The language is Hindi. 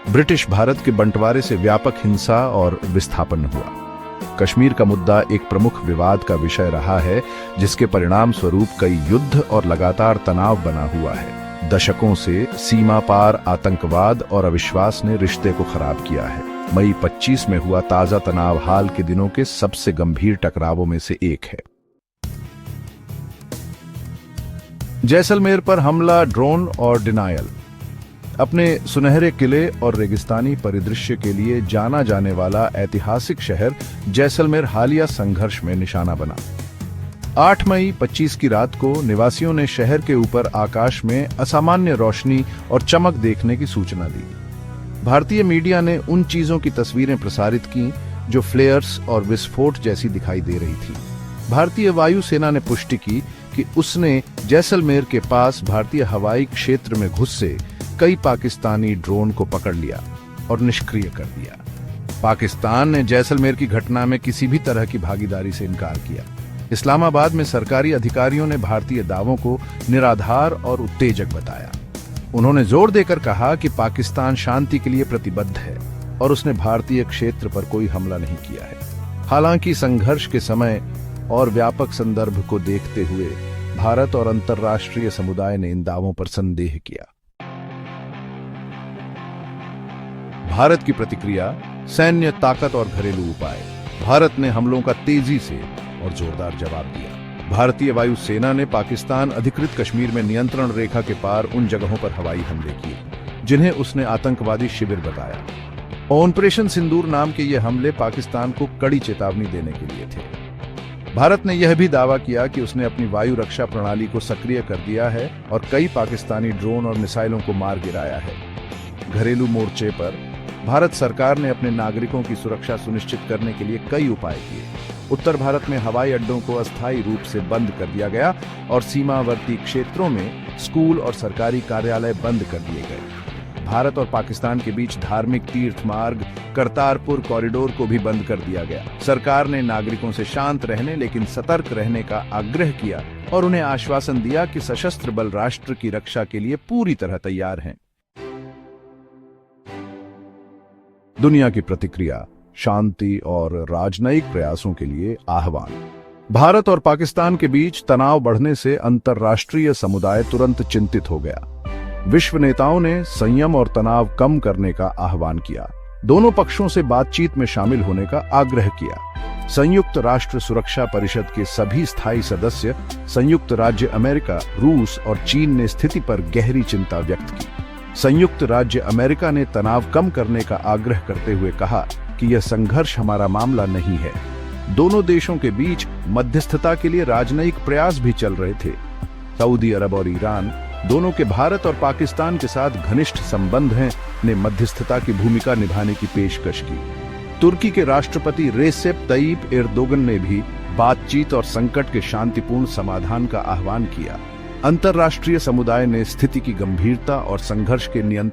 ब्रिटिश भारत के बंटवारे से व्यापक हिंसा और विस्थापन हुआ। कश्मीर का मुद्दा एक प्रमुख विवाद का विषय रहा है, जिसके परिणाम स्वरूप कई युद्ध और लगातार तनाव बना हुआ है। दशकों से सीमा पार आतंकवाद और अविश्वास ने रिश्ते को खराब किया है। मई 25 में हुआ ताजा तनाव हाल के दिनों के सबसे गंभीर टकरावों में से एक है। जैसलमेर पर हमला, ड्रोन और डिनायल। अपने सुनहरे किले और रेगिस्तानी परिदृश्य के लिए जाना जाने वाला ऐतिहासिक शहर जैसलमेर हालिया संघर्ष में निशाना बना। 8 मई 25 की रात को निवासियों ने शहर के ऊपर आकाश में असामान्य रोशनी और चमक देखने की सूचना दी। भारतीय मीडिया ने उन चीजों की तस्वीरें प्रसारित की जो फ्लेयर्स और विस्फोट जैसी दिखाई दे रही थी। भारतीय वायुसेना ने पुष्टि की कि उसने जैसलमेर के पास भारतीय हवाई क्षेत्र में घुसे कई पाकिस्तानी ड्रोन को पकड़ लिया और निष्क्रिय कर दिया। पाकिस्तान ने जैसलमेर की घटना में किसी भी तरह की भागीदारी से इनकार किया। इस्लामाबाद में सरकारी अधिकारियों ने भारतीय दावों को निराधार और उत्तेजक बताया। उन्होंने जोर देकर कहा कि पाकिस्तान शांति के लिए प्रतिबद्ध है और उसने भारतीय क्षेत्र पर कोई हमला नहीं किया है। हालांकि संघर्ष के समय और व्यापक संदर्भ को देखते हुए भारत और अंतर्राष्ट्रीय समुदाय ने इन दावों पर संदेह किया। भारत की प्रतिक्रिया, सैन्य ताकत और घरेलू उपाय। भारत ने हमलों का तेजी से और जोरदार जवाब दिया। भारतीय वायुसेना ने पाकिस्तान अधिकृत कश्मीर में नियंत्रण रेखा के पार उन जगहों पर हवाई हमले किए जिन्हें उसने आतंकवादी शिविर बताया। ऑपरेशन सिंदूर नाम के ये हमले पाकिस्तान को कड़ी चेतावनी देने के लिए थे। भारत ने यह भी दावा किया कि उसने अपनी वायु रक्षा प्रणाली को सक्रिय कर दिया है और कई पाकिस्तानी ड्रोन और मिसाइलों को मार गिराया है। घरेलू मोर्चे पर भारत सरकार ने अपने नागरिकों की सुरक्षा सुनिश्चित करने के लिए कई उपाय किए। उत्तर भारत में हवाई अड्डों को अस्थायी रूप से बंद कर दिया गया और सीमावर्ती क्षेत्रों में स्कूल और सरकारी कार्यालय बंद कर दिए गए। भारत और पाकिस्तान के बीच धार्मिक तीर्थ मार्ग करतारपुर कॉरिडोर को भी बंद कर दिया गया। सरकार ने नागरिकों से शांत रहने लेकिन सतर्क रहने का आग्रह किया और उन्हें आश्वासन दिया कि सशस्त्र बल राष्ट्र की रक्षा के लिए पूरी तरह तैयार हैं। दुनिया की प्रतिक्रिया, शांति और राजनयिक प्रयासों के लिए आह्वान। भारत और पाकिस्तान के बीच तनाव बढ़ने से अंतर्राष्ट्रीय समुदाय तुरंत चिंतित हो गया। विश्व नेताओं ने संयम और तनाव कम करने का आह्वान किया। दोनों पक्षों से बातचीत में शामिल होने का आग्रह किया। संयुक्त राष्ट्र सुरक्षा परिषद के सभी स्थायी सदस्य, संयुक्त राज्य अमेरिका, रूस और चीन ने स्थिति पर गहरी चिंता व्यक्त की। संयुक्त राज्य अमेरिका ने तनाव कम करने का आग्रह करते हुए कहा कि यह संघर्ष हमारा मामला नहीं है। दोनों देशों के बीच मध्यस्थता के लिए राजनयिक प्रयास भी चल रहे थे। सऊदी अरब और ईरान, दोनों के भारत और पाकिस्तान के साथ घनिष्ठ संबंध हैं, ने मध्यस्थता की भूमिका निभाने की पेशकश की। तुर्की के राष्ट्रपति रेसेप तय्यिप एर्दोगन ने भी बातचीत और संकट के शांतिपूर्ण समाधान का आह्वान किया। अंतर्राष्ट्रीय समुदाय ने स्थिति की गंभीरता और संघर्ष के नियंत्रण